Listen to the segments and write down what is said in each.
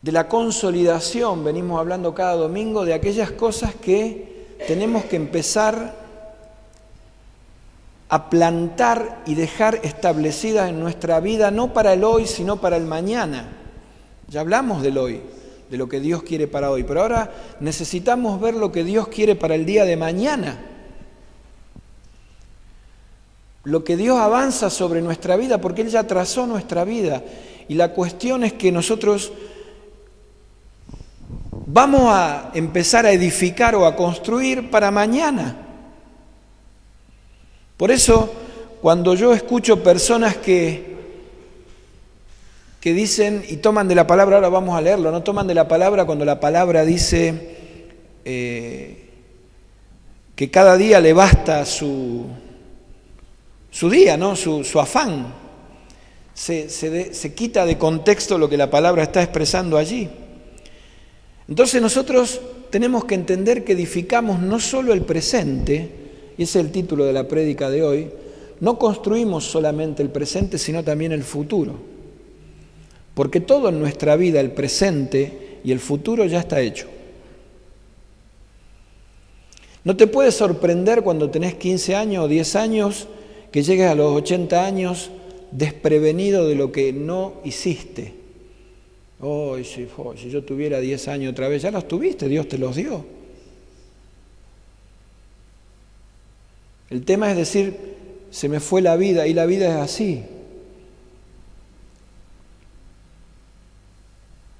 de la consolidación, venimos hablando cada domingo, de aquellas cosas que tenemos que empezar a plantar y dejar establecidas en nuestra vida, no para el hoy, sino para el mañana. Ya hablamos del hoy, de lo que Dios quiere para hoy, pero ahora necesitamos ver lo que Dios quiere para el día de mañana. Lo que Dios avanza sobre nuestra vida, porque Él ya trazó nuestra vida. Y la cuestión es que nosotros vamos a empezar a edificar o a construir para mañana. Por eso, cuando yo escucho personas que dicen y toman de la palabra, ahora vamos a leerlo, no toman de la palabra cuando la palabra dice que cada día le basta su día, ¿no? Su afán. Se quita de contexto lo que la palabra está expresando allí. Entonces nosotros tenemos que entender que edificamos no solo el presente, y ese es el título de la prédica de hoy, no construimos solamente el presente, sino también el futuro. Porque todo en nuestra vida, el presente y el futuro ya está hecho. No te puede sorprender cuando tenés 15 años o 10 años que llegues a los 80 años desprevenido de lo que no hiciste. Si yo tuviera 10 años otra vez, ya los tuviste, Dios te los dio. El tema es decir, se me fue la vida, y la vida es así.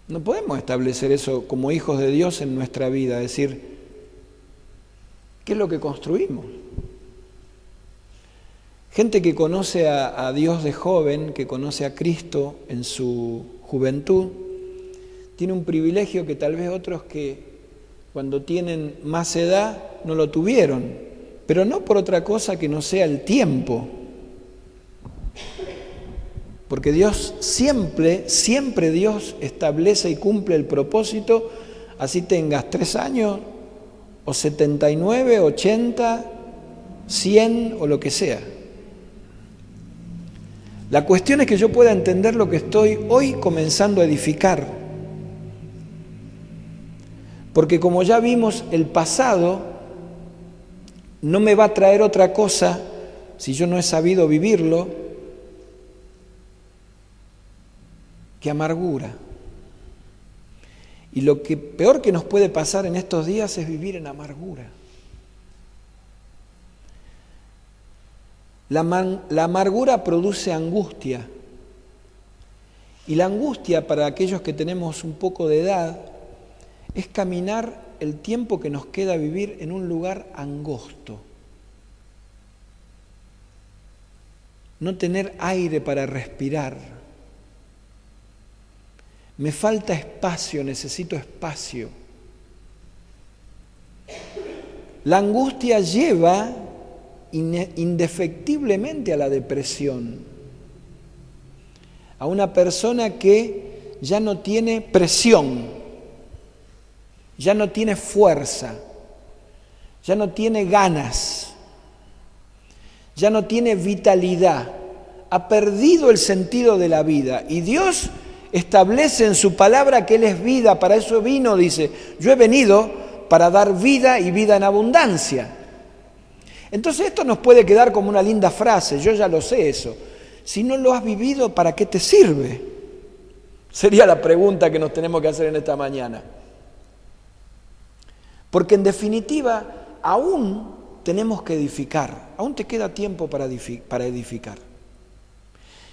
No podemos establecer eso como hijos de Dios en nuestra vida, es decir, ¿qué es lo que construimos? Gente que conoce a Dios de joven, que conoce a Cristo en su juventud, tiene un privilegio que tal vez otros que cuando tienen más edad no lo tuvieron, pero no por otra cosa que no sea el tiempo. Porque Dios siempre Dios establece y cumple el propósito, así tengas 3 años, o 79, 80, 100 o lo que sea. La cuestión es que yo pueda entender lo que estoy hoy comenzando a edificar. Porque como ya vimos, el pasado no me va a traer otra cosa, si yo no he sabido vivirlo, que amargura. Y lo que peor que nos puede pasar en estos días es vivir en amargura. La amargura produce angustia. Y la angustia para aquellos que tenemos un poco de edad es caminar el tiempo que nos queda vivir en un lugar angosto. No tener aire para respirar. Me falta espacio, necesito espacio. La angustia lleva indefectiblemente a la depresión. A una persona que ya no tiene presión, ya no tiene fuerza, ya no tiene ganas, ya no tiene vitalidad, ha perdido el sentido de la vida. Y Dios establece en su palabra que Él es vida, para eso vino, dice, yo he venido para dar vida y vida en abundancia. Entonces esto nos puede quedar como una linda frase, yo ya lo sé eso. Si no lo has vivido, ¿para qué te sirve? Sería la pregunta que nos tenemos que hacer en esta mañana. Porque en definitiva, aún tenemos que edificar, aún te queda tiempo para edificar.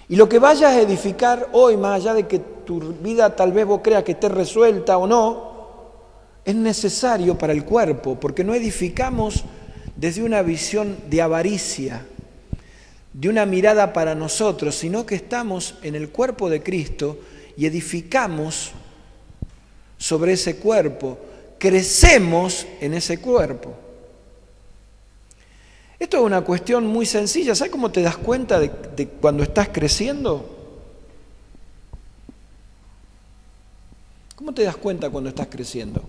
Y lo que vayas a edificar hoy, más allá de que tu vida tal vez vos creas que esté resuelta o no, es necesario para el cuerpo, porque no edificamos desde una visión de avaricia, de una mirada para nosotros, sino que estamos en el cuerpo de Cristo y edificamos sobre ese cuerpo, crecemos en ese cuerpo. Esto es una cuestión muy sencilla. ¿Sabes cómo te das cuenta de cuando estás creciendo? ¿Cómo te das cuenta cuando estás creciendo?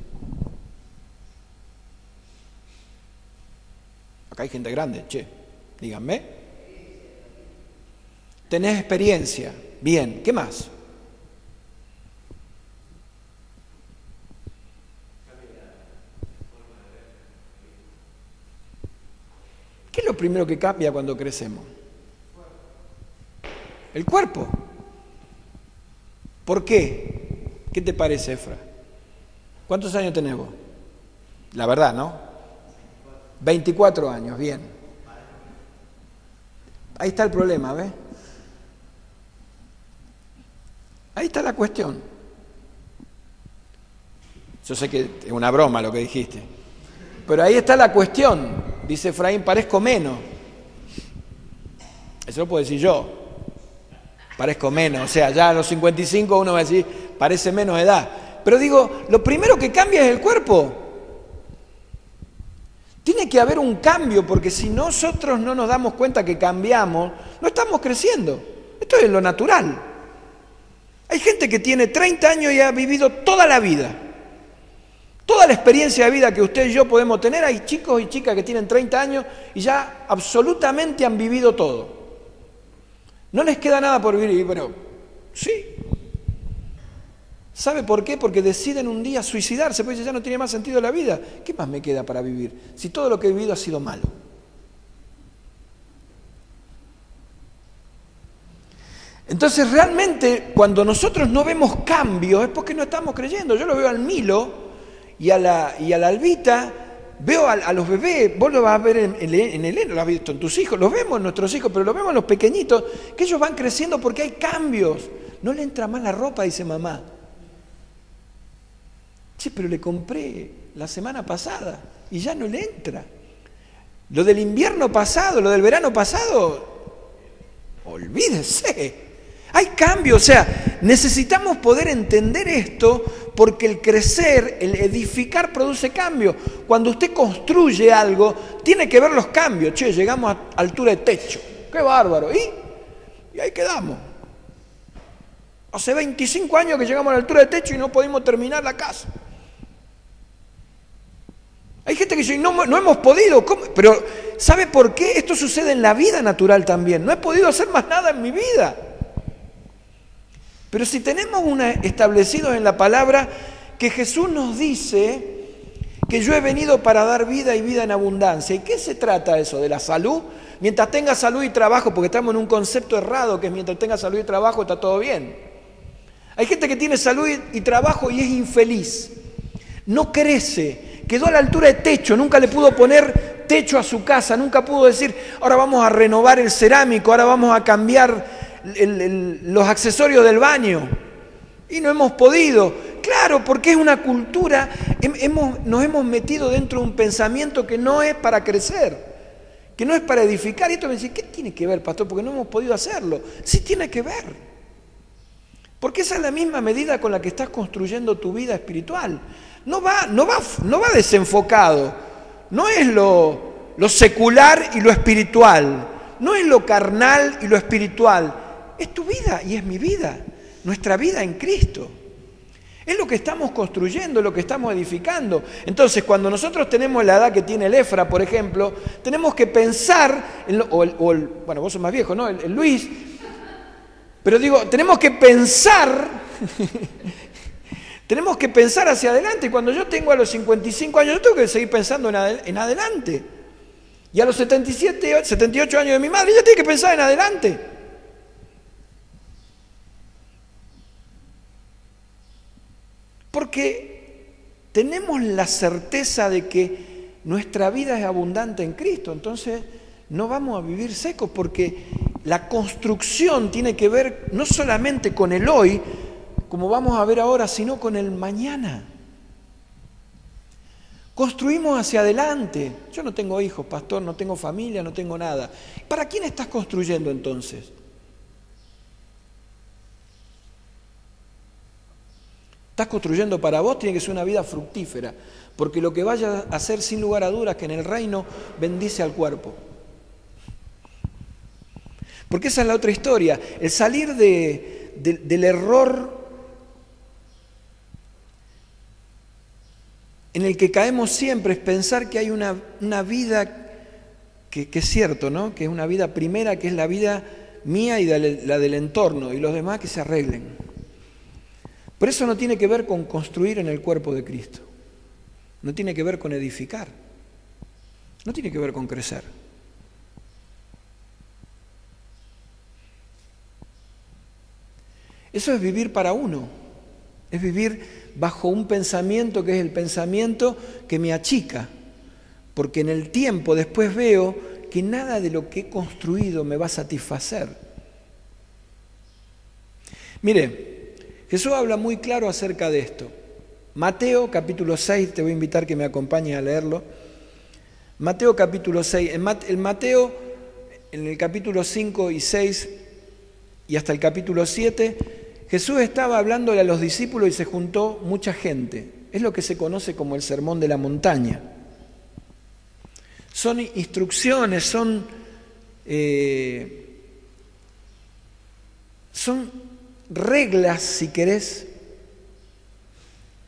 Acá hay gente grande, díganme. ¿Tenés experiencia? Bien, ¿qué más? lo primero que cambia cuando crecemos? El cuerpo. ¿Por qué? ¿Qué te parece, Efra? ¿Cuántos años tenés vos? La verdad, ¿no? 24 años, bien. Ahí está el problema, ¿ves? Ahí está la cuestión. Yo sé que es una broma lo que dijiste, pero ahí está la cuestión. Dice Efraín, parezco menos. Eso lo puedo decir yo. Parezco menos, o sea, ya a los 55 uno va a decir, parece menos edad. Pero digo, lo primero que cambia es el cuerpo. Tiene que haber un cambio, porque si nosotros no nos damos cuenta que cambiamos, no estamos creciendo. Esto es lo natural. Hay gente que tiene 30 años y ha vivido toda la vida. Toda la experiencia de vida que usted y yo podemos tener, hay chicos y chicas que tienen 30 años y ya absolutamente han vivido todo. No les queda nada por vivir, pero sí. ¿Sabe por qué? Porque deciden un día suicidarse, porque ya no tiene más sentido la vida. ¿Qué más me queda para vivir? Si todo lo que he vivido ha sido malo. Entonces realmente cuando nosotros no vemos cambios es porque no estamos creyendo. Yo lo veo al Milo y a la Albita, veo a los bebés, vos lo vas a ver en Elena, lo has visto en tus hijos, los vemos en nuestros hijos, pero lo vemos en los pequeñitos, que ellos van creciendo porque hay cambios. No le entra más la ropa, dice mamá. Che, pero le compré la semana pasada y ya no le entra. Lo del invierno pasado, lo del verano pasado, olvídese. Hay cambio, o sea, necesitamos poder entender esto porque el crecer, el edificar produce cambio. Cuando usted construye algo, tiene que ver los cambios. Che, llegamos a altura de techo. ¡Qué bárbaro! Y ahí quedamos. Hace 25 años que llegamos a la altura de techo y no pudimos terminar la casa. Hay gente que dice, no hemos podido. ¿Cómo? Pero, ¿sabe por qué? Esto sucede en la vida natural también. No he podido hacer más nada en mi vida. Pero si tenemos establecidos en la palabra que Jesús nos dice que yo he venido para dar vida y vida en abundancia. ¿Y qué se trata eso? ¿De la salud? Mientras tenga salud y trabajo, porque estamos en un concepto errado que mientras tenga salud y trabajo está todo bien. Hay gente que tiene salud y trabajo y es infeliz. No crece. Quedó a la altura de techo, nunca le pudo poner techo a su casa, nunca pudo decir, ahora vamos a renovar el cerámico, ahora vamos a cambiar los accesorios del baño. Y no hemos podido. Claro, porque es una cultura, nos hemos metido dentro de un pensamiento que no es para crecer, que no es para edificar. Y esto me dice, ¿qué tiene que ver, pastor? Porque no hemos podido hacerlo. Sí tiene que ver. Porque esa es la misma medida con la que estás construyendo tu vida espiritual. No va desenfocado. No es lo secular y lo espiritual. No es lo carnal y lo espiritual. Es tu vida y es mi vida. Nuestra vida en Cristo. Es lo que estamos construyendo, es lo que estamos edificando. Entonces, cuando nosotros tenemos la edad que tiene el Efra, por ejemplo, tenemos que pensar, bueno, vos sos más viejo, ¿no? El Luis. Pero digo, tenemos que pensar... Tenemos que pensar hacia adelante. Cuando yo tengo a los 55 años, yo tengo que seguir pensando en adelante. Y a los 78 años de mi madre, ella tiene que pensar en adelante. Porque tenemos la certeza de que nuestra vida es abundante en Cristo. Entonces no vamos a vivir secos porque la construcción tiene que ver no solamente con el hoy, como vamos a ver ahora, sino con el mañana. Construimos hacia adelante. Yo no tengo hijos, pastor, no tengo familia, no tengo nada. ¿Para quién estás construyendo entonces? ¿Estás construyendo para vos? Tiene que ser una vida fructífera, porque lo que vayas a hacer sin lugar a dudas que en el reino bendice al cuerpo. Porque esa es la otra historia. El salir del error en el que caemos siempre es pensar que hay una vida que es cierto, ¿no? Que es una vida primera, que es la vida mía y la del entorno, y los demás que se arreglen. Pero eso no tiene que ver con construir en el cuerpo de Cristo. No tiene que ver con edificar. No tiene que ver con crecer. Eso es vivir para uno, es vivir bajo un pensamiento que es el pensamiento que me achica, porque en el tiempo después veo que nada de lo que he construido me va a satisfacer. Mire, Jesús habla muy claro acerca de esto. Mateo capítulo 6, te voy a invitar que me acompañes a leerlo. Mateo capítulo 6, en Mateo, en el capítulo 5 y 6 y hasta el capítulo 7, Jesús estaba hablándole a los discípulos y se juntó mucha gente. Es lo que se conoce como el Sermón de la Montaña. Son instrucciones, son reglas, si querés,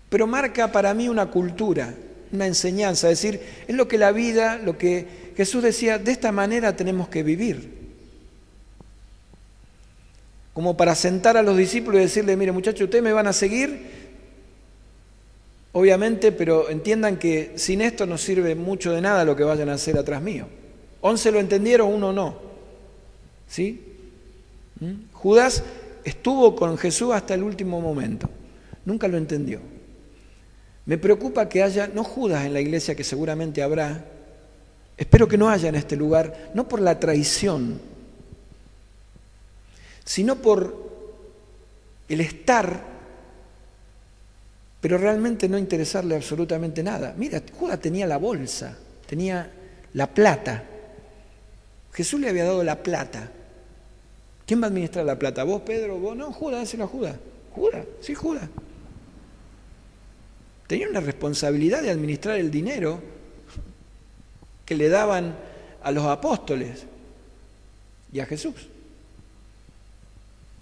pero marca para mí una cultura, una enseñanza, es decir, es lo que la vida, lo que Jesús decía, de esta manera tenemos que vivir. Como para sentar a los discípulos y decirle, mire muchachos, ustedes me van a seguir, obviamente, pero entiendan que sin esto no sirve mucho de nada lo que vayan a hacer atrás mío. 11 lo entendieron, 1 no. ¿Sí? Judas estuvo con Jesús hasta el último momento, nunca lo entendió. Me preocupa que haya, no Judas en la iglesia, que seguramente habrá, espero que no haya en este lugar, no por la traición, sino por el estar, pero realmente no interesarle absolutamente nada. Mira, Judas tenía la bolsa, tenía la plata. Jesús le había dado la plata. ¿Quién va a administrar la plata? ¿Vos, Pedro? ¿Vos? No, Judas, dáselo a Judas. Judas, sí, Judas. Tenía una responsabilidad de administrar el dinero que le daban a los apóstoles y a Jesús.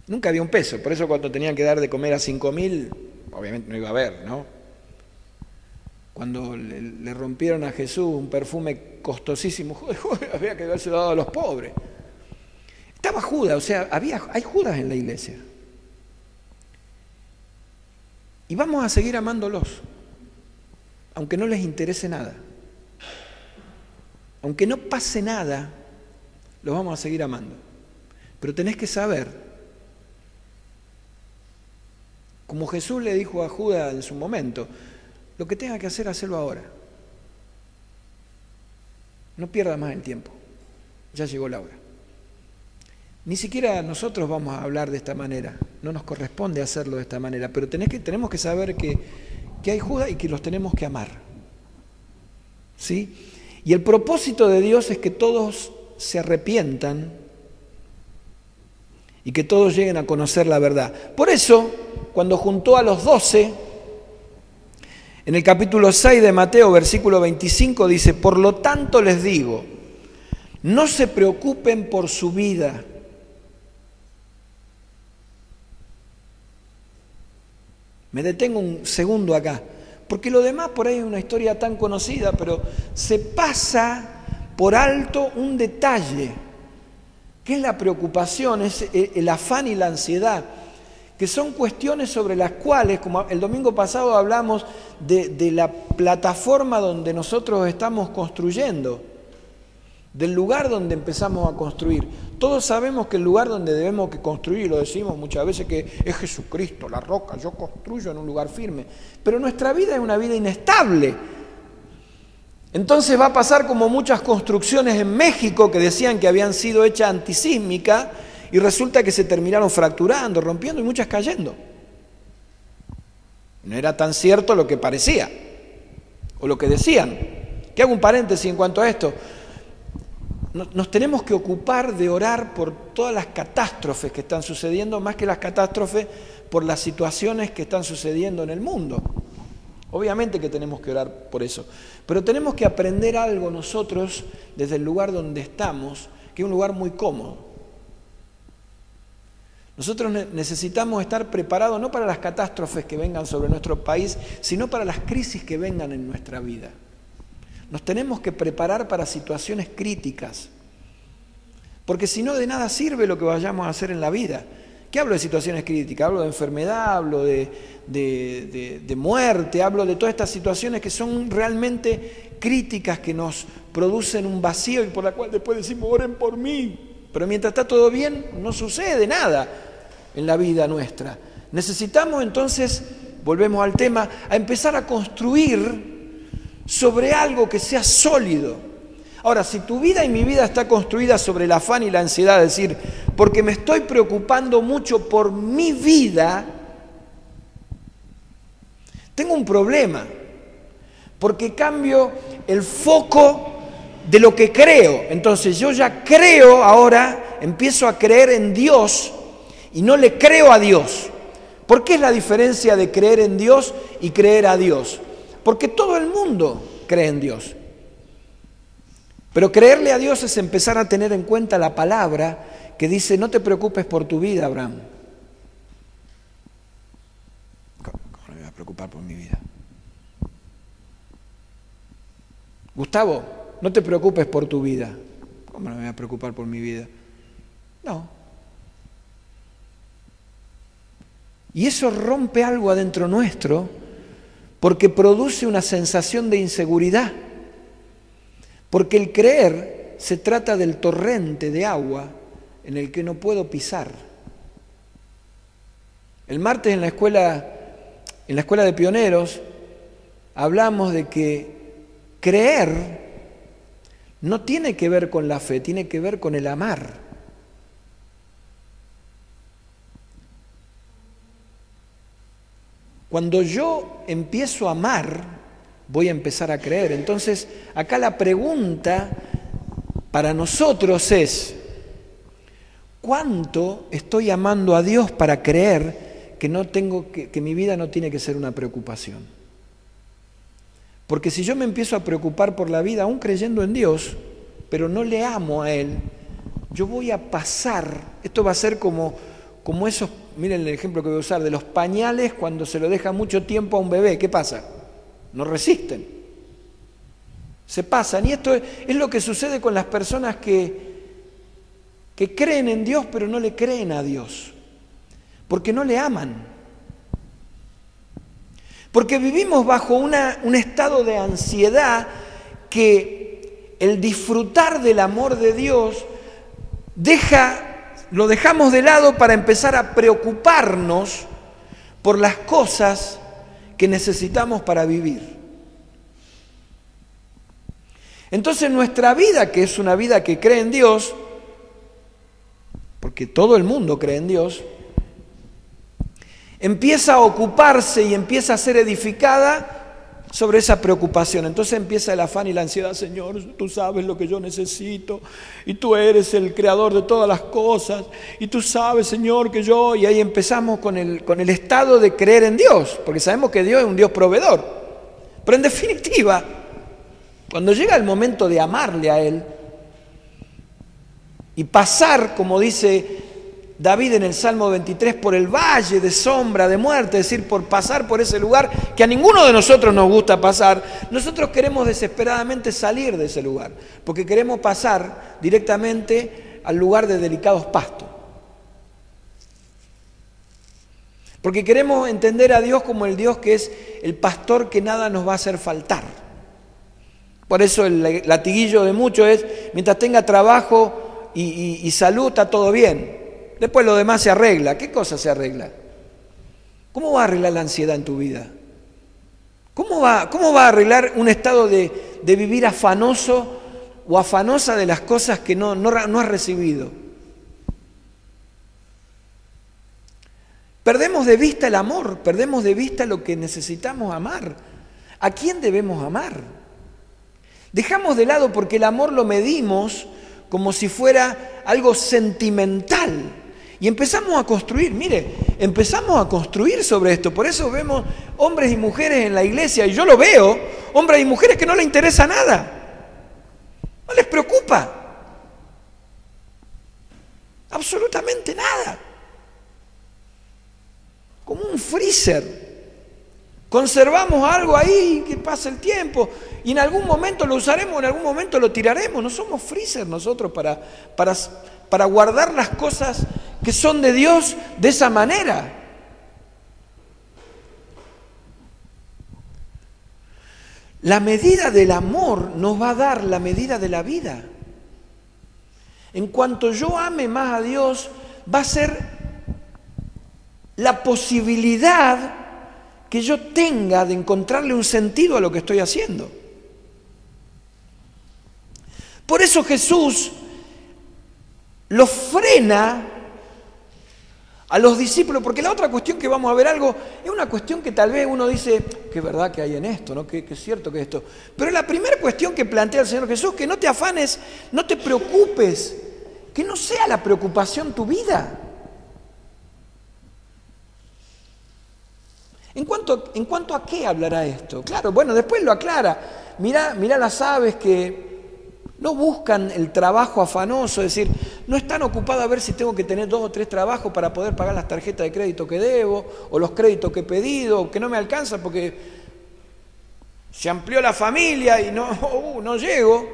Nunca había un peso, por eso cuando tenían que dar de comer a 5.000, obviamente no iba a haber, ¿no? Cuando le rompieron a Jesús un perfume costosísimo, había que haberse dado a los pobres. Estaba Judas, o sea, hay Judas en la iglesia. Y vamos a seguir amándolos, aunque no les interese nada. Aunque no pase nada, los vamos a seguir amando. Pero tenés que saber, como Jesús le dijo a Judas en su momento, lo que tenga que hacer, hacerlo ahora. No pierda más el tiempo, ya llegó la hora. Ni siquiera nosotros vamos a hablar de esta manera, no nos corresponde hacerlo de esta manera, pero tenemos que saber que hay Judas y que los tenemos que amar. ¿Sí? Y el propósito de Dios es que todos se arrepientan y que todos lleguen a conocer la verdad. Por eso, cuando juntó a los 12, en el capítulo 6 de Mateo, versículo 25, dice, por lo tanto les digo, no se preocupen por su vida. Me detengo un segundo acá, porque lo demás por ahí es una historia tan conocida, pero se pasa por alto un detalle, que es la preocupación, es el afán y la ansiedad, que son cuestiones sobre las cuales, como el domingo pasado hablamos de la plataforma donde nosotros estamos construyendo, del lugar donde empezamos a construir. Todos sabemos que el lugar donde debemos que construir, y lo decimos muchas veces, que es Jesucristo, la roca, yo construyo en un lugar firme, pero nuestra vida es una vida inestable. Entonces va a pasar como muchas construcciones en México que decían que habían sido hechas antisísmicas y resulta que se terminaron fracturando, rompiendo y muchas cayendo. No era tan cierto lo que parecía o lo que decían. Que hago un paréntesis en cuanto a esto. Nos tenemos que ocupar de orar por todas las catástrofes que están sucediendo, más que las catástrofes por las situaciones que están sucediendo en el mundo. Obviamente que tenemos que orar por eso, pero tenemos que aprender algo nosotros desde el lugar donde estamos, que es un lugar muy cómodo. Nosotros necesitamos estar preparados no para las catástrofes que vengan sobre nuestro país, sino para las crisis que vengan en nuestra vida. Nos tenemos que preparar para situaciones críticas, porque si no, de nada sirve lo que vayamos a hacer en la vida. ¿Qué hablo de situaciones críticas? Hablo de enfermedad, hablo de muerte, hablo de todas estas situaciones que son realmente críticas, que nos producen un vacío y por la cual después decimos, oren por mí. Pero mientras está todo bien, no sucede nada. en la vida nuestra. Necesitamos entonces, volvemos al tema, a empezar a construir sobre algo que sea sólido. Ahora, si tu vida y mi vida está construida sobre el afán y la ansiedad, es decir, porque me estoy preocupando mucho por mi vida, tengo un problema, porque cambio el foco de lo que creo. Entonces yo ya creo ahora, empiezo a creer en Dios y no le creo a Dios. ¿Por qué es la diferencia de creer en Dios y creer a Dios? Porque todo el mundo cree en Dios. Pero creerle a Dios es empezar a tener en cuenta la palabra que dice, no te preocupes por tu vida, Abraham. ¿Cómo me voy a preocupar por mi vida? Gustavo, no te preocupes por tu vida. ¿Cómo me voy a preocupar por mi vida? No. Y eso rompe algo adentro nuestro porque produce una sensación de inseguridad. Porque el creer se trata del torrente de agua en el que no puedo pisar. El martes en la escuela de pioneros hablamos de que creer no tiene que ver con la fe, tiene que ver con el amar. Cuando yo empiezo a amar, voy a empezar a creer. Entonces, acá la pregunta para nosotros es, ¿cuánto estoy amando a Dios para creer que mi vida no tiene que ser una preocupación? Porque si yo me empiezo a preocupar por la vida, aún creyendo en Dios, pero no le amo a Él, yo voy a pasar, esto va a ser como esos, miren el ejemplo que voy a usar, de los pañales cuando se lo deja mucho tiempo a un bebé, ¿qué pasa? No resisten, se pasan. Y esto es lo que sucede con las personas que creen en Dios pero no le creen a Dios, porque no le aman. Porque vivimos bajo un estado de ansiedad que el disfrutar del amor de Dios lo dejamos de lado para empezar a preocuparnos por las cosas que necesitamos para vivir. Entonces nuestra vida, que es una vida que cree en Dios, porque todo el mundo cree en Dios, empieza a ocuparse y empieza a ser edificada sobre esa preocupación. Entonces empieza el afán y la ansiedad. Señor, tú sabes lo que yo necesito y tú eres el creador de todas las cosas y tú sabes, Señor, que yo... Y ahí empezamos con el estado de creer en Dios, porque sabemos que Dios es un Dios proveedor. Pero en definitiva, cuando llega el momento de amarle a Él y pasar, como dice David en el Salmo 23, por el valle de sombra de muerte, es decir, por pasar por ese lugar que a ninguno de nosotros nos gusta pasar, nosotros queremos desesperadamente salir de ese lugar, porque queremos pasar directamente al lugar de delicados pastos. Porque queremos entender a Dios como el Dios que es el pastor que nada nos va a hacer faltar. Por eso el latiguillo de muchos es, mientras tenga trabajo y salud, está todo bien. Después lo demás se arregla. ¿Qué cosa se arregla? ¿Cómo va a arreglar la ansiedad en tu vida? ¿Cómo va a arreglar un estado de vivir afanoso o afanosa de las cosas que no has recibido? Perdemos de vista el amor, perdemos de vista lo que necesitamos amar. ¿A quién debemos amar? Dejamos de lado porque el amor lo medimos como si fuera algo sentimental. Y empezamos a construir, empezamos a construir sobre esto. Por eso vemos hombres y mujeres en la iglesia, y yo lo veo, hombres y mujeres que no les interesa nada. No les preocupa. Absolutamente nada. Como un freezer. Conservamos algo ahí, que pasa el tiempo, y en algún momento lo usaremos, en algún momento lo tiraremos. No somos freezer nosotros para guardar las cosas que son de Dios de esa manera. La medida del amor nos va a dar la medida de la vida. En cuanto yo ame más a Dios, va a ser la posibilidad que yo tenga de encontrarle un sentido a lo que estoy haciendo. Por eso Jesús los frena a los discípulos, porque la otra cuestión que vamos a ver algo, es una cuestión que tal vez uno dice, qué verdad que hay en esto, ¿no? Que es cierto que esto. Pero la primera cuestión que plantea el Señor Jesús, que no te afanes, no te preocupes, que no sea la preocupación tu vida. ¿En cuanto a qué hablará esto? Claro, bueno, después lo aclara. Mirá las aves que no buscan el trabajo afanoso, es decir, no están ocupadas a ver si tengo que tener 2 o 3 trabajos para poder pagar las tarjetas de crédito que debo, o los créditos que he pedido, o que no me alcanza porque se amplió la familia y no llego.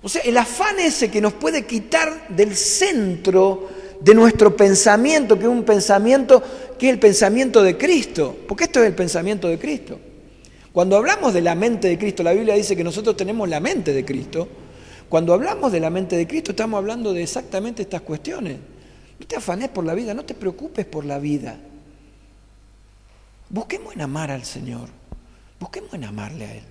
O sea, el afán ese que nos puede quitar del centro de nuestro pensamiento, que es un pensamiento que es el pensamiento de Cristo, porque esto es el pensamiento de Cristo. Cuando hablamos de la mente de Cristo, la Biblia dice que nosotros tenemos la mente de Cristo. Cuando hablamos de la mente de Cristo, estamos hablando de exactamente estas cuestiones. No te afanes por la vida, no te preocupes por la vida. Busquemos en amar al Señor, busquemos en amarle a Él.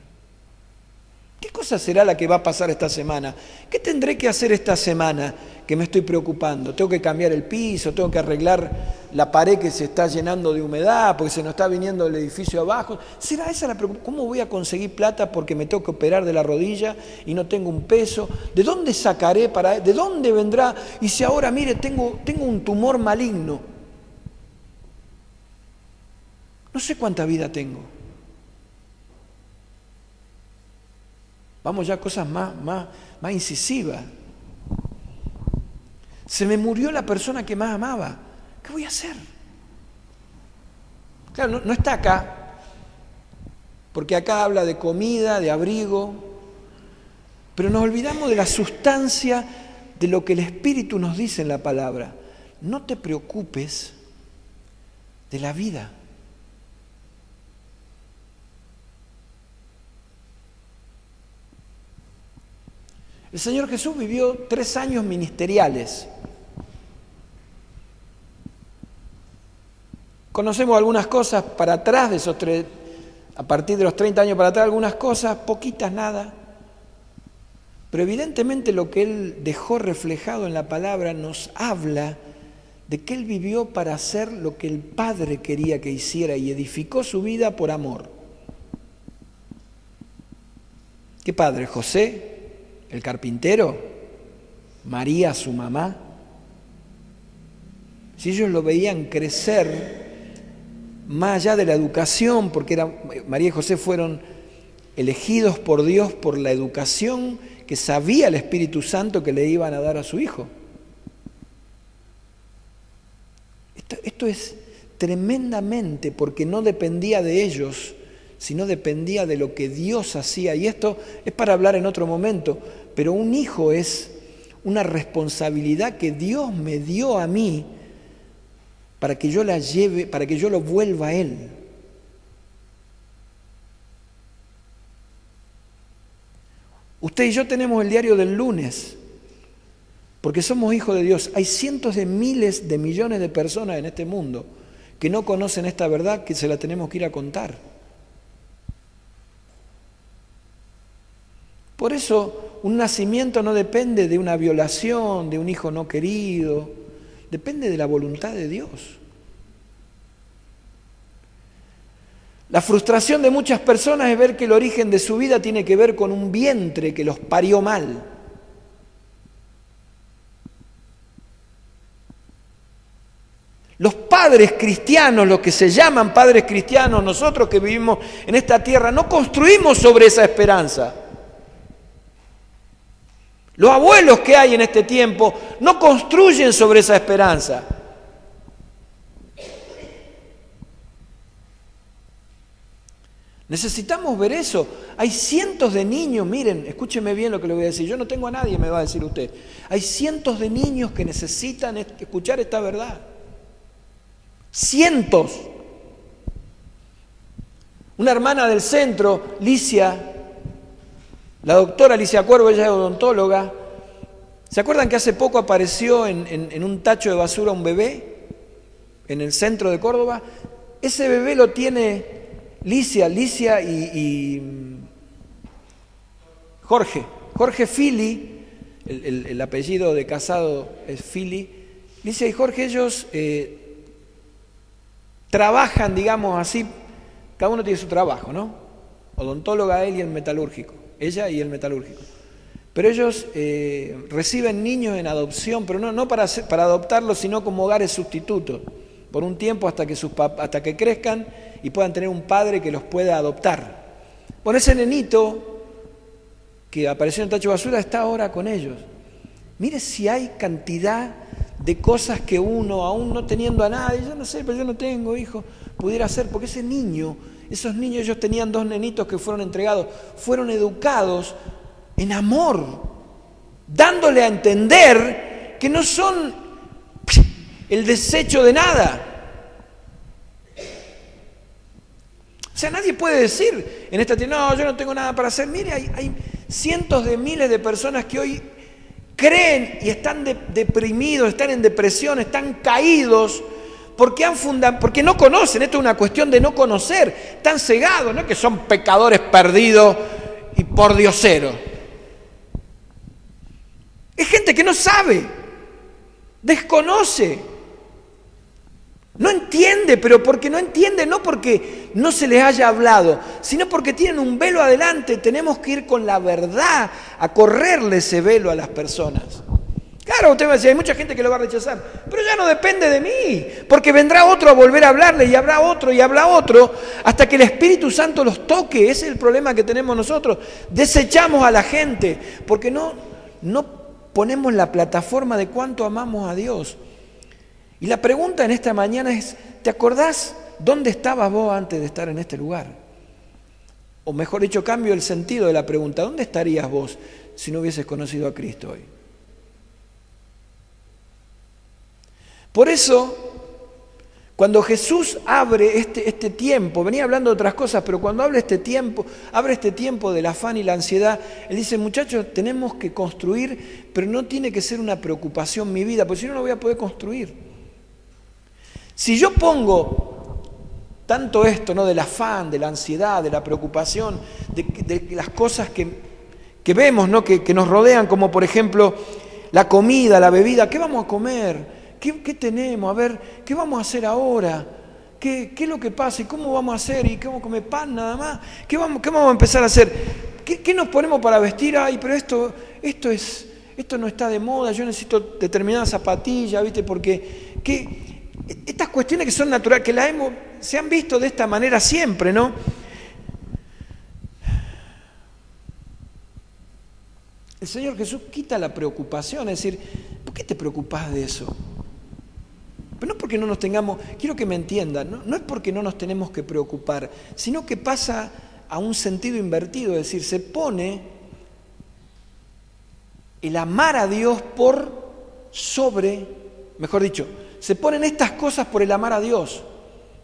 ¿Qué cosa será la que va a pasar esta semana? ¿Qué tendré que hacer esta semana que me estoy preocupando? ¿Tengo que cambiar el piso? ¿Tengo que arreglar la pared que se está llenando de humedad porque se nos está viniendo el edificio abajo? ¿Será esa la preocupación? ¿Cómo voy a conseguir plata porque me tengo que operar de la rodilla y no tengo un peso? ¿De dónde sacaré de dónde vendrá? Y si ahora, mire, tengo un tumor maligno. No sé cuánta vida tengo. Vamos ya a cosas más incisivas. Se me murió la persona que más amaba. ¿Qué voy a hacer? Claro, no está acá, porque acá habla de comida, de abrigo, pero nos olvidamos de la sustancia de lo que el Espíritu nos dice en la palabra. No te preocupes de la vida. El Señor Jesús vivió 3 años ministeriales. Conocemos algunas cosas para atrás de esos 3, a partir de los 30 años para atrás, algunas cosas, poquitas, nada. Pero evidentemente lo que Él dejó reflejado en la palabra nos habla de que Él vivió para hacer lo que el Padre quería que hiciera y edificó su vida por amor. ¿Qué padre? José, el carpintero, María, su mamá. Si ellos lo veían crecer más allá de la educación, porque María y José fueron elegidos por Dios por la educación que sabía el Espíritu Santo que le iban a dar a su hijo. Esto es tremendamente, porque no dependía de ellos, sino dependía de lo que Dios hacía. Y esto es para hablar en otro momento, pero un hijo es una responsabilidad que Dios me dio a mí para que yo la lleve, para que yo lo vuelva a Él. Usted y yo tenemos el diario del lunes, porque somos hijos de Dios. Hay cientos de miles de millones de personas en este mundo que no conocen esta verdad, que se la tenemos que ir a contar. Por eso un nacimiento no depende de una violación, de un hijo no querido, depende de la voluntad de Dios. La frustración de muchas personas es ver que el origen de su vida tiene que ver con un vientre que los parió mal. Los padres cristianos, los que se llaman padres cristianos, nosotros que vivimos en esta tierra, no construimos sobre esa esperanza. Los abuelos que hay en este tiempo no construyen sobre esa esperanza. Necesitamos ver eso. Hay cientos de niños, miren, escúcheme bien lo que le voy a decir. Yo no tengo a nadie, me va a decir usted. Hay cientos de niños que necesitan escuchar esta verdad. Cientos. Una hermana del centro, Licia, la doctora Alicia Cuervo, ella es odontóloga. ¿Se acuerdan que hace poco apareció en un tacho de basura un bebé? en el centro de Córdoba. Ese bebé lo tiene Licia y Jorge Fili, el apellido de casado es Fili. Licia y Jorge, ellos trabajan, digamos así, cada uno tiene su trabajo, ¿no? Odontóloga él y el metalúrgico, ella y el metalúrgico. Pero ellos reciben niños en adopción, pero no para adoptarlos, sino como hogares sustitutos, por un tiempo hasta que crezcan y puedan tener un padre que los pueda adoptar. Bueno, ese nenito que apareció en el tacho de basura está ahora con ellos. Mire si hay cantidad de cosas que uno, aún no teniendo a nadie, yo no sé, pero yo no tengo hijo, pudiera hacer, porque esos niños, ellos tenían 2 nenitos que fueron entregados, fueron educados en amor, dándole a entender que no son el desecho de nada. O sea, nadie puede decir en esta tierra, no, yo no tengo nada para hacer. Mire, hay cientos de miles de personas que hoy creen y están deprimidos, están en depresión, están caídos, porque no conocen. Esto es una cuestión de no conocer, están cegados, no es que son pecadores perdidos y pordioseros. Es gente que no sabe, desconoce, no entiende, pero porque no entiende, no porque no se les haya hablado, sino porque tienen un velo adelante. Tenemos que ir con la verdad a correrle ese velo a las personas. Claro, usted va a decir, hay mucha gente que lo va a rechazar, pero ya no depende de mí, porque vendrá otro a volver a hablarle y habrá otro y habrá otro, hasta que el Espíritu Santo los toque. Ese es el problema que tenemos nosotros. Desechamos a la gente, porque no ponemos la plataforma de cuánto amamos a Dios. Y la pregunta en esta mañana es, ¿te acordás dónde estabas vos antes de estar en este lugar? O mejor dicho, cambio el sentido de la pregunta, ¿dónde estarías vos si no hubieses conocido a Cristo hoy? Por eso, cuando Jesús abre este tiempo, venía hablando de otras cosas, pero cuando abre este tiempo del afán y la ansiedad, Él dice, muchachos, tenemos que construir, pero no tiene que ser una preocupación mi vida, porque si no, no voy a poder construir. Si yo pongo tanto esto, ¿no?, del afán, de la ansiedad, de la preocupación, de las cosas que vemos, ¿no?, que nos rodean, como por ejemplo la comida, la bebida, ¿qué vamos a comer? ¿Qué tenemos? A ver, ¿qué vamos a hacer ahora? ¿Qué es lo que pasa? ¿Y cómo vamos a hacer? ¿Y qué vamos a comer pan nada más? ¿Qué vamos a empezar a hacer? ¿Qué nos ponemos para vestir? Ay, pero esto no está de moda, yo necesito determinada zapatilla, ¿viste? Porque estas cuestiones que son naturales, que se han visto de esta manera siempre, ¿no? El Señor Jesús quita la preocupación, es decir, ¿por qué te preocupas de eso? Pero no porque no nos tengamos, quiero que me entiendan, no es porque no nos tenemos que preocupar, sino que pasa a un sentido invertido, es decir, se pone el amar a Dios mejor dicho, se ponen estas cosas por el amar a Dios.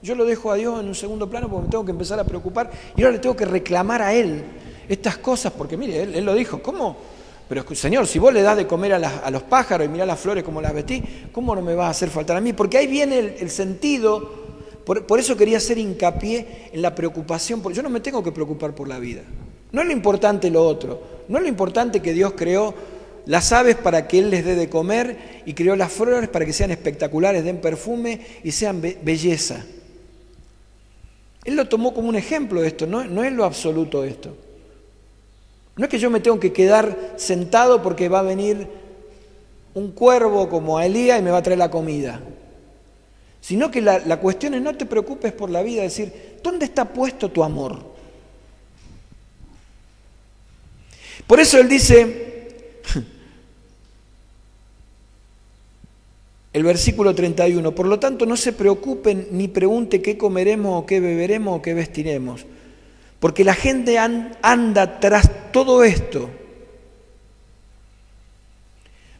Yo lo dejo a Dios en un segundo plano porque me tengo que empezar a preocupar y ahora le tengo que reclamar a Él estas cosas, porque mire, Él lo dijo, ¿cómo? Pero Señor, si vos le das de comer a los pájaros y mirá las flores como las vestís, ¿cómo no me vas a hacer faltar a mí? Porque ahí viene el sentido, por eso quería hacer hincapié en la preocupación, porque yo no me tengo que preocupar por la vida. No es lo importante lo otro, no es lo importante que Dios creó las aves para que Él les dé de comer y creó las flores para que sean espectaculares, den perfume y sean belleza. Él lo tomó como un ejemplo de esto, no es lo absoluto esto. No es que yo me tengo que quedar sentado porque va a venir un cuervo como a Elías y me va a traer la comida. Sino que la cuestión es no te preocupes por la vida, es decir, ¿dónde está puesto tu amor? Por eso Él dice, el versículo 31, por lo tanto no se preocupen ni pregunten qué comeremos o qué beberemos o qué vestiremos. Porque la gente anda tras todo esto.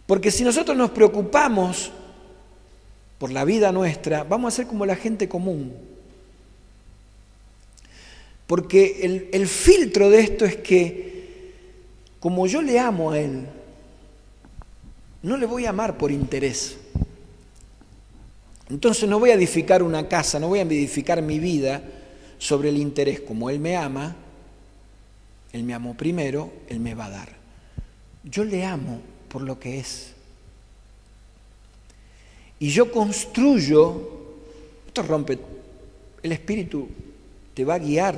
Porque si nosotros nos preocupamos por la vida nuestra, vamos a ser como la gente común. Porque el filtro de esto es que, como yo le amo a Él, no le voy a amar por interés. Entonces no voy a edificar una casa, no voy a edificar mi vida sobre el interés. Como Él me ama, Él me amó primero, Él me va a dar. Yo le amo por lo que es. Y yo construyo, esto rompe, el Espíritu te va a guiar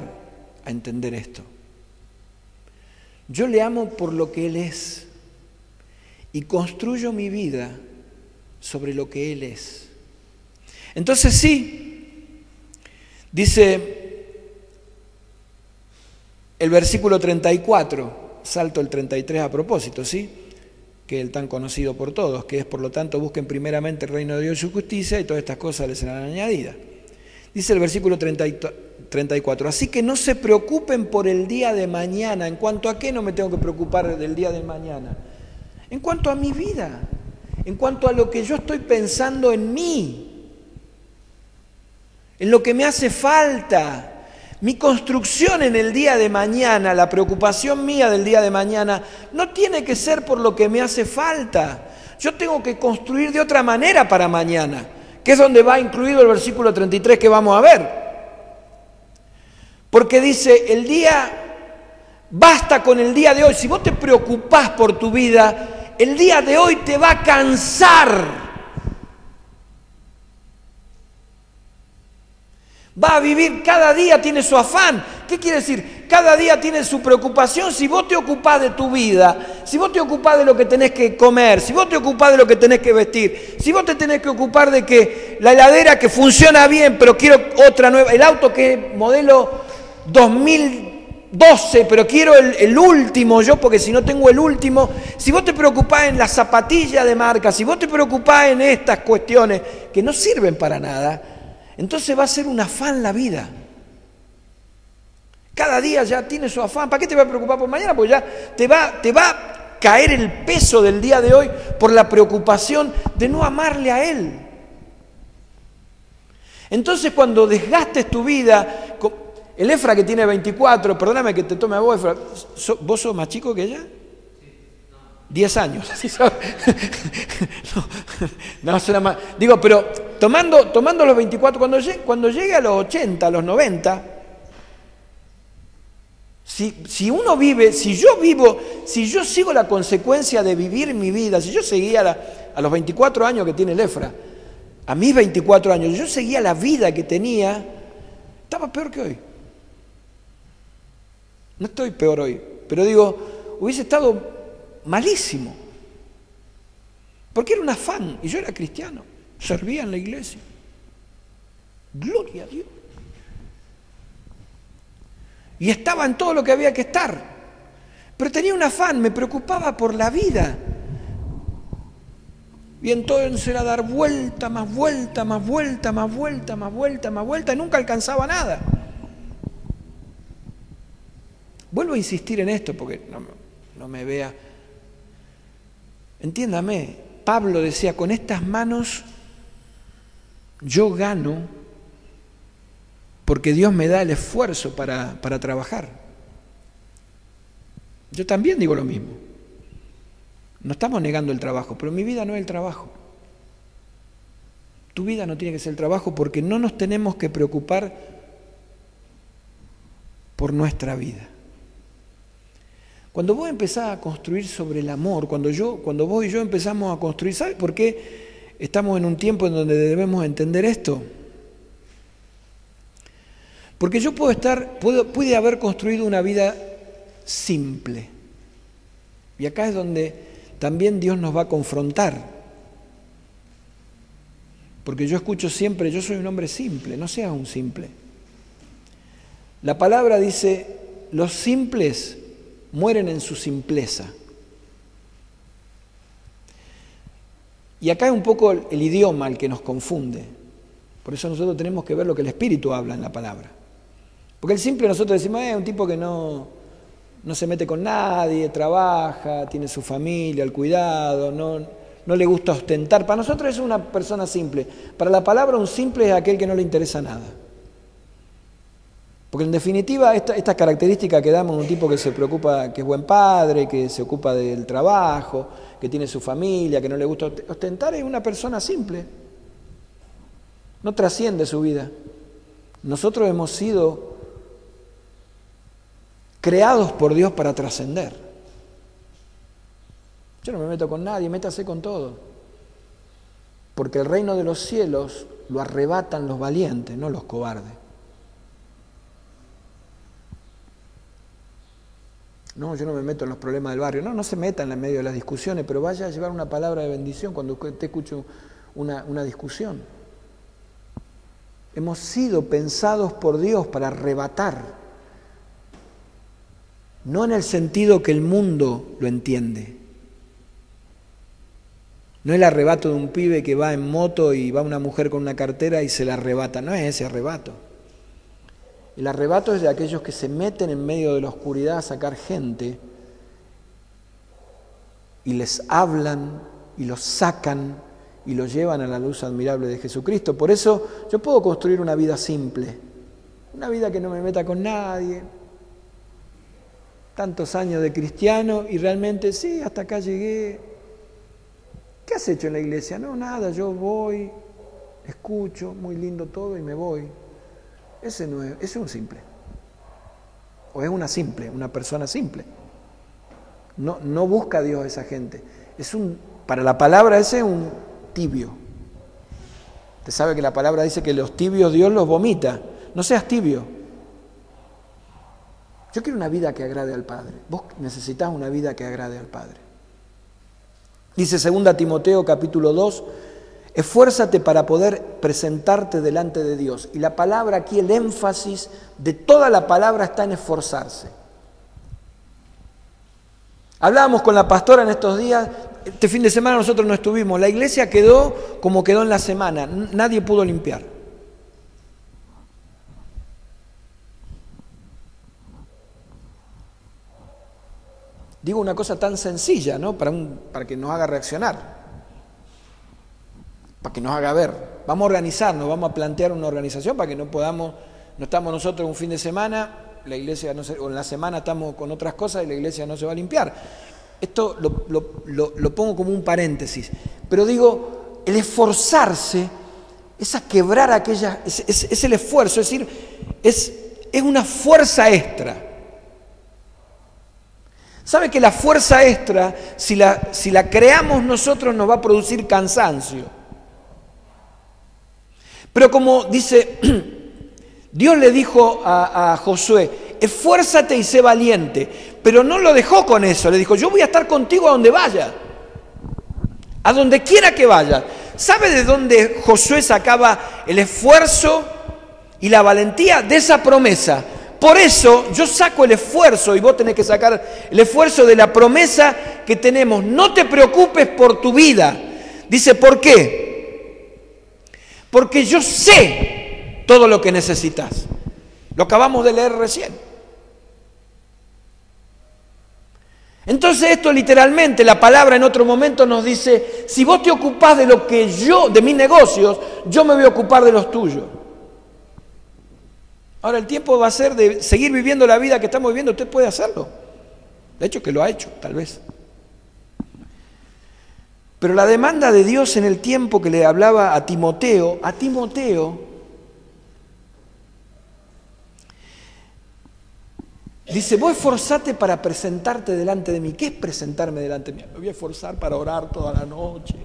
a entender esto. Yo le amo por lo que Él es y construyo mi vida sobre lo que Él es. Entonces sí, dice el versículo 34, salto el 33 a propósito, ¿sí? Que es el tan conocido por todos, que es por lo tanto busquen primeramente el reino de Dios y su justicia y todas estas cosas les serán añadidas. Dice el versículo 34, así que no se preocupen por el día de mañana. ¿En cuanto a qué no me tengo que preocupar del día de mañana? En cuanto a mi vida, en cuanto a lo que yo estoy pensando en mí, en lo que me hace falta. Mi construcción en el día de mañana, la preocupación mía del día de mañana, no tiene que ser por lo que me hace falta. Yo tengo que construir de otra manera para mañana, que es donde va incluido el versículo 33 que vamos a ver. Porque dice, basta con el día de hoy. Si vos te preocupás por tu vida, el día de hoy te va a cansar. Va a vivir, cada día tiene su afán. ¿Qué quiere decir? Cada día tiene su preocupación. Si vos te ocupás de tu vida, si vos te ocupás de lo que tenés que comer, si vos te ocupás de lo que tenés que vestir, si vos te tenés que ocupar de que la heladera que funciona bien, pero quiero otra nueva, el auto que es modelo 2012, pero quiero el último yo, porque si no tengo el último, si vos te preocupás en la zapatilla de marca, si vos te preocupás en estas cuestiones que no sirven para nada, entonces va a ser un afán la vida. Cada día ya tiene su afán. ¿Para qué te vas a preocupar por mañana? Porque ya te va a caer el peso del día de hoy por la preocupación de no amarle a Él. Entonces cuando desgastes tu vida, el Efra que tiene 24, perdóname que te tome a vos, Efra, ¿vos sos más chico que ella? 10 años. No, suena más. Digo, pero tomando los 24, cuando llegue a los 80, a los 90, si uno vive, si yo sigo la consecuencia de vivir mi vida, si yo seguía a los 24 años que tiene el Efra, a mis 24 años, yo seguía la vida que tenía, estaba peor que hoy. No estoy peor hoy, pero digo, hubiese estado malísimo, porque era un afán, y yo era cristiano, servía en la iglesia, gloria a Dios, y estaba en todo lo que había que estar, pero tenía un afán, me preocupaba por la vida, y entonces era dar vuelta, más vuelta, más vuelta, más vuelta, más vuelta, más vuelta, y nunca alcanzaba nada. Vuelvo a insistir en esto, porque no me vea. Entiéndame, Pablo decía, con estas manos yo gano porque Dios me da el esfuerzo para trabajar. Yo también digo lo mismo. No estamos negando el trabajo, pero mi vida no es el trabajo. Tu vida no tiene que ser el trabajo porque no nos tenemos que preocupar por nuestra vida. Cuando vos empezás a construir sobre el amor, cuando vos y yo empezamos a construir, ¿sabes por qué estamos en un tiempo en donde debemos entender esto? Porque yo pude haber construido una vida simple. Y acá es donde también Dios nos va a confrontar. Porque yo escucho siempre, yo soy un hombre simple, no seas un simple. La palabra dice, los simples mueren en su simpleza. Y acá es un poco el idioma el que nos confunde. Por eso nosotros tenemos que ver lo que el Espíritu habla en la palabra. Porque el simple nosotros decimos, es un tipo que no se mete con nadie, trabaja, tiene su familia, el cuidado, no le gusta ostentar. Para nosotros es una persona simple. Para la palabra un simple es aquel que no le interesa nada. Porque en definitiva esta característica que damos a un tipo que se preocupa, que es buen padre, que se ocupa del trabajo, que tiene su familia, que no le gusta ostentar, es una persona simple. no trasciende su vida. Nosotros hemos sido creados por Dios para trascender. Yo no me meto con nadie, métase con todo. Porque el reino de los cielos lo arrebatan los valientes, no los cobardes. No, yo no me meto en los problemas del barrio. No se meta en el medio de las discusiones, pero vaya a llevar una palabra de bendición cuando usted escuche una discusión. Hemos sido pensados por Dios para arrebatar. No en el sentido que el mundo lo entiende. No es el arrebato de un pibe que va en moto y va una mujer con una cartera y se la arrebata. No es ese arrebato. El arrebato es de aquellos que se meten en medio de la oscuridad a sacar gente y les hablan y los sacan y los llevan a la luz admirable de Jesucristo. Por eso yo puedo construir una vida simple, una vida que no me meta con nadie. Tantos años de cristiano y realmente sí, hasta acá llegué. ¿Qué has hecho en la iglesia? No, nada, yo voy, escucho, muy lindo todo y me voy. Ese es un simple. O es una simple, una persona simple. No busca a Dios esa gente. Para la palabra ese es un tibio. Usted sabe que la palabra dice que los tibios Dios los vomita. No seas tibio. Yo quiero una vida que agrade al Padre. Vos necesitas una vida que agrade al Padre. Dice 2 Timoteo capítulo 2, esfuérzate para poder presentarte delante de Dios. Y la palabra aquí, el énfasis de toda la palabra está en esforzarse. Hablábamos con la pastora en estos días, este fin de semana nosotros no estuvimos, la iglesia quedó como quedó en la semana, nadie pudo limpiar. Digo una cosa tan sencilla, ¿no? Para que nos haga reaccionar. Para que nos haga ver. Vamos a organizarnos, vamos a plantear una organización para que no estamos nosotros un fin de semana, la iglesia o en la semana estamos con otras cosas y la iglesia no se va a limpiar. Esto lo pongo como un paréntesis. Pero digo, el esforzarse es a quebrar aquellas, es el esfuerzo, es decir, es una fuerza extra. ¿Sabe que la fuerza extra, si la creamos nosotros, nos va a producir cansancio? Pero como dice, Dios le dijo a Josué, esfuérzate y sé valiente, pero no lo dejó con eso, le dijo, yo voy a estar contigo a donde vaya, a donde quiera que vaya. ¿Sabe de dónde Josué sacaba el esfuerzo y la valentía? De esa promesa. Por eso yo saco el esfuerzo y vos tenés que sacar el esfuerzo de la promesa que tenemos. No te preocupes por tu vida. Dice, ¿por qué? Porque yo sé todo lo que necesitas. Lo acabamos de leer recién. Entonces esto literalmente, la palabra en otro momento nos dice, si vos te ocupás de lo que de mis negocios, yo me voy a ocupar de los tuyos. Ahora el tiempo va a ser de seguir viviendo la vida que estamos viviendo, usted puede hacerlo. De hecho que lo ha hecho, tal vez. Pero la demanda de Dios en el tiempo que le hablaba a Timoteo, dice, vos esforzate para presentarte delante de mí. ¿Qué es presentarme delante de mí? Me voy a esforzar para orar toda la noche.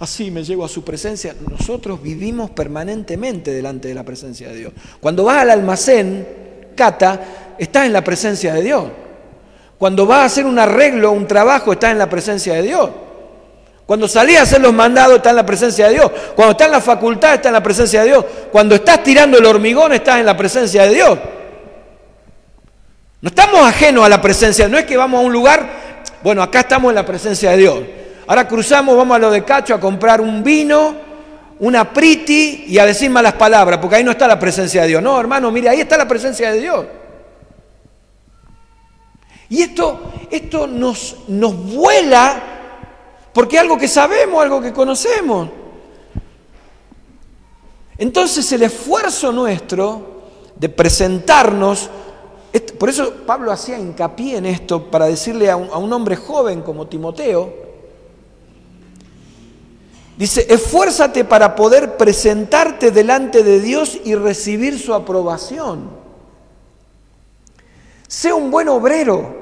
Así me llego a su presencia. Nosotros vivimos permanentemente delante de la presencia de Dios. Cuando vas al almacén, Cata, estás en la presencia de Dios. Cuando vas a hacer un arreglo, un trabajo, estás en la presencia de Dios. Cuando salís a hacer los mandados, estás en la presencia de Dios. Cuando estás en la facultad, estás en la presencia de Dios. Cuando estás tirando el hormigón, estás en la presencia de Dios. No estamos ajenos a la presencia, no es que vamos a un lugar, bueno, acá estamos en la presencia de Dios. Ahora cruzamos, vamos a lo de Cacho a comprar un vino, una priti y a decir malas palabras, porque ahí no está la presencia de Dios. No, hermano, mire, ahí está la presencia de Dios. Y esto nos vuela, porque es algo que sabemos, algo que conocemos. Entonces el esfuerzo nuestro de presentarnos, por eso Pablo hacía hincapié en esto para decirle a un hombre joven como Timoteo, Dice, esfuérzate para poder presentarte delante de Dios y recibir su aprobación. Sé un buen obrero.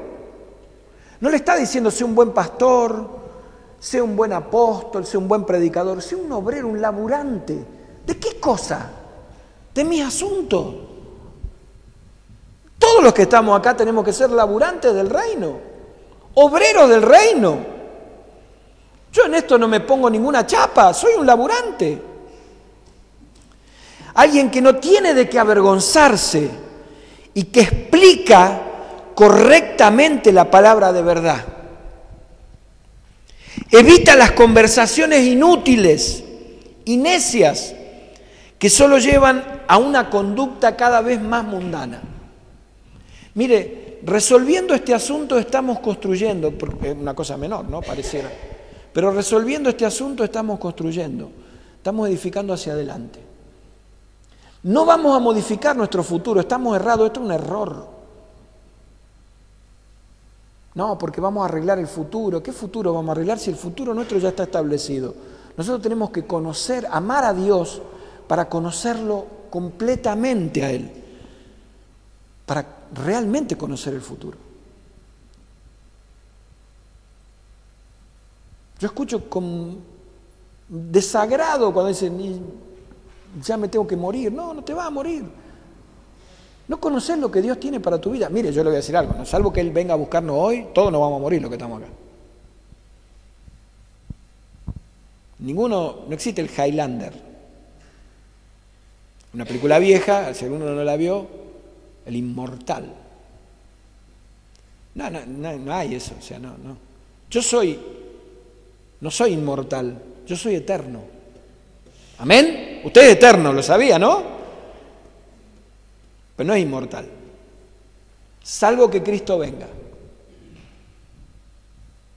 No le está diciendo sé un buen pastor, sé un buen apóstol, sé un buen predicador. Sé un obrero, un laburante. ¿De qué cosa? De mis asuntos. Todos los que estamos acá tenemos que ser laburantes del reino, obreros del reino. Yo en esto no me pongo ninguna chapa, soy un laburante. Alguien que no tiene de qué avergonzarse y que explica correctamente la palabra de verdad. Evita las conversaciones inútiles y necias que solo llevan a una conducta cada vez más mundana. Mire, resolviendo este asunto estamos construyendo, es una cosa menor, ¿no? Pareciera. Pero resolviendo este asunto estamos construyendo, estamos edificando hacia adelante. No vamos a modificar nuestro futuro, estamos errados, esto es un error. No, porque vamos a arreglar el futuro. ¿Qué futuro vamos a arreglar si el futuro nuestro ya está establecido? Nosotros tenemos que conocer, amar a Dios para conocerlo completamente a Él, para realmente conocer el futuro. Yo escucho con desagrado cuando dicen, ya me tengo que morir. No, no te vas a morir. No conoces lo que Dios tiene para tu vida. Mire, yo le voy a decir algo, ¿no? Salvo que Él venga a buscarnos hoy, todos nos vamos a morir los que estamos acá. No existe el Highlander. Una película vieja, si alguno no la vio, el inmortal. No hay eso, o sea, no. No soy inmortal, yo soy eterno. ¿Amén? Usted es eterno, lo sabía, ¿no? Pero no es inmortal. Salvo que Cristo venga.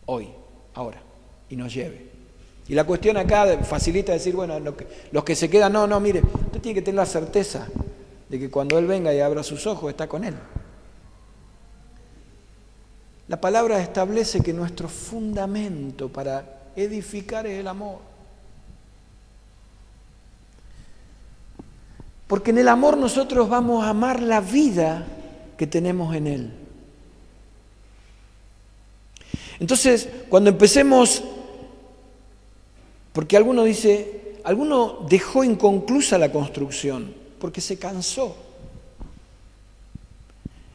Hoy, ahora, y nos lleve. Y la cuestión acá facilita decir, bueno, los que se quedan, no, mire, usted tiene que tener la certeza de que cuando Él venga y abra sus ojos, está con Él. La palabra establece que nuestro fundamento para edificar es el amor. Porque en el amor nosotros vamos a amar la vida que tenemos en Él. Entonces, cuando empecemos, porque alguno dejó inconclusa la construcción, porque se cansó.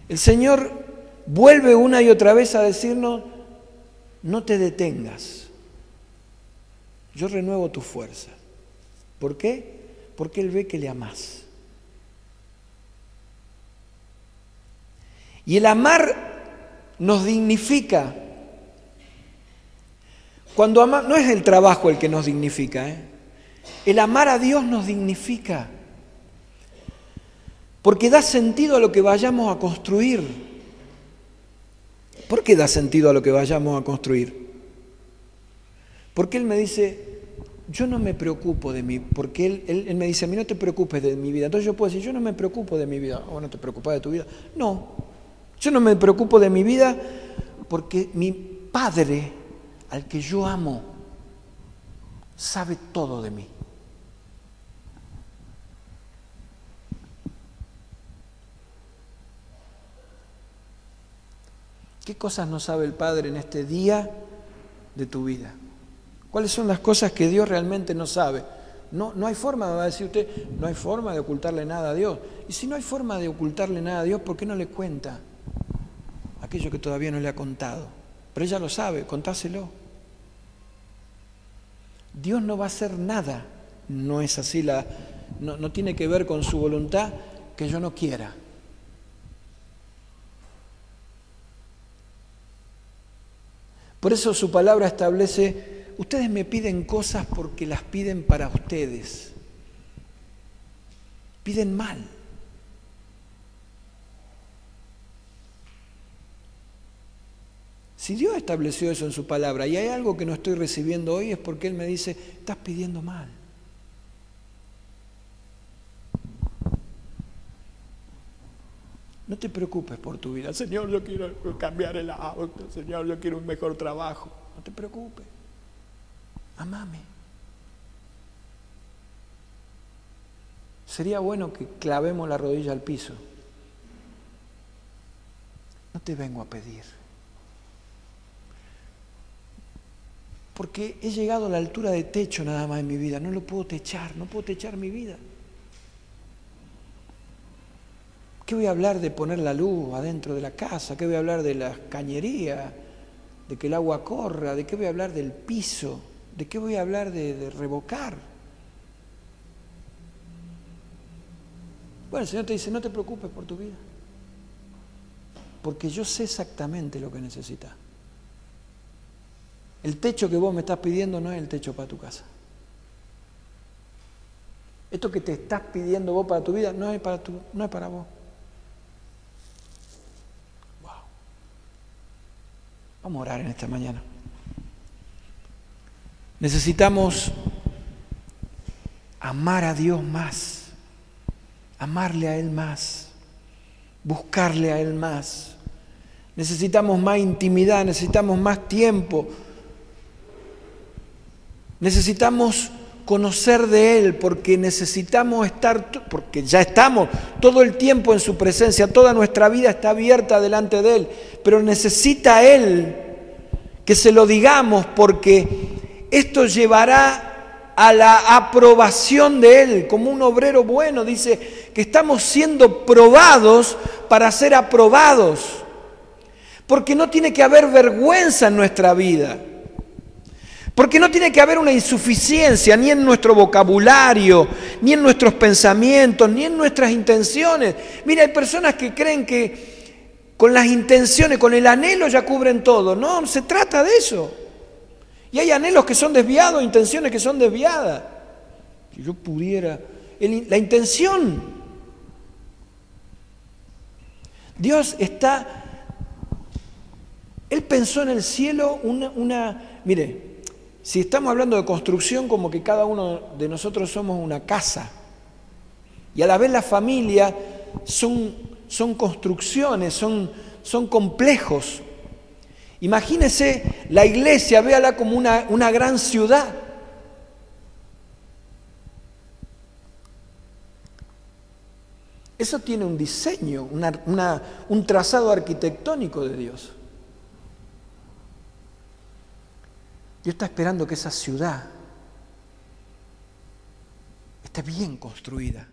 El Señor vuelve una y otra vez a decirnos, no te detengas. Yo renuevo tu fuerza. ¿Por qué? Porque Él ve que le amás. Y el amar nos dignifica. Cuando amamos, no es el trabajo el que nos dignifica, El amar a Dios nos dignifica. Porque da sentido a lo que vayamos a construir. ¿Por qué da sentido a lo que vayamos a construir? Porque Él me dice, yo no me preocupo de mí, porque él me dice, a mí no te preocupes de mi vida. Entonces yo puedo decir, yo no me preocupo de mi vida. ¿O no te preocupas de tu vida? No, yo no me preocupo de mi vida porque mi Padre, al que yo amo, sabe todo de mí. ¿Qué cosas no sabe el Padre en este día de tu vida? ¿Cuáles son las cosas que Dios realmente no sabe? No hay forma, va a decir usted, no hay forma de ocultarle nada a Dios. Y si no hay forma de ocultarle nada a Dios, ¿por qué no le cuenta aquello que todavía no le ha contado? Pero ella lo sabe, contáselo. Dios no va a hacer nada, no es así, no tiene que ver con su voluntad que yo no quiera. Por eso su palabra establece, ustedes me piden cosas porque las piden para ustedes. Piden mal. Si Dios estableció eso en su palabra y hay algo que no estoy recibiendo hoy es porque Él me dice, estás pidiendo mal. No te preocupes por tu vida. Señor, yo quiero cambiar el auto. Señor, yo quiero un mejor trabajo. No te preocupes. Amame. sería bueno que clavemos la rodilla al piso. No te vengo a pedir, porque he llegado a la altura de techo nada más en mi vida. No lo puedo techar, no puedo techar mi vida. ¿Qué voy a hablar de poner la luz adentro de la casa? ¿Qué voy a hablar de las cañerías? ¿De que el agua corra? ¿De qué voy a hablar del piso? ¿De qué voy a hablar de revocar? Bueno, el Señor te dice, no te preocupes por tu vida, porque yo sé exactamente lo que necesitas. El techo que vos me estás pidiendo no es el techo para tu casa. Esto que te estás pidiendo vos para tu vida no es para vos. Wow. Vamos a orar en esta mañana. Necesitamos amar a Dios más, amarle a Él más, buscarle a Él más. Necesitamos más intimidad, necesitamos más tiempo. Necesitamos conocer de Él, porque necesitamos estar, porque ya estamos todo el tiempo en su presencia, toda nuestra vida está abierta delante de Él, pero necesita Él que se lo digamos, porque esto llevará a la aprobación de Él. Como un obrero bueno dice que estamos siendo probados para ser aprobados, porque no tiene que haber vergüenza en nuestra vida. Porque no tiene que haber una insuficiencia ni en nuestro vocabulario, ni en nuestros pensamientos, ni en nuestras intenciones. Mira, hay personas que creen que con las intenciones, con el anhelo ya cubren todo. No, se trata de eso. Y hay anhelos que son desviados, intenciones que son desviadas. Si yo pudiera... La intención. Dios está... Él pensó en el cielo Mire... Si estamos hablando de construcción, como que cada uno de nosotros somos una casa. Y a la vez la familia son construcciones, son complejos. Imagínese la iglesia, véala como una gran ciudad. Eso tiene un diseño, un trazado arquitectónico de Dios. Dios está esperando que esa ciudad esté bien construida.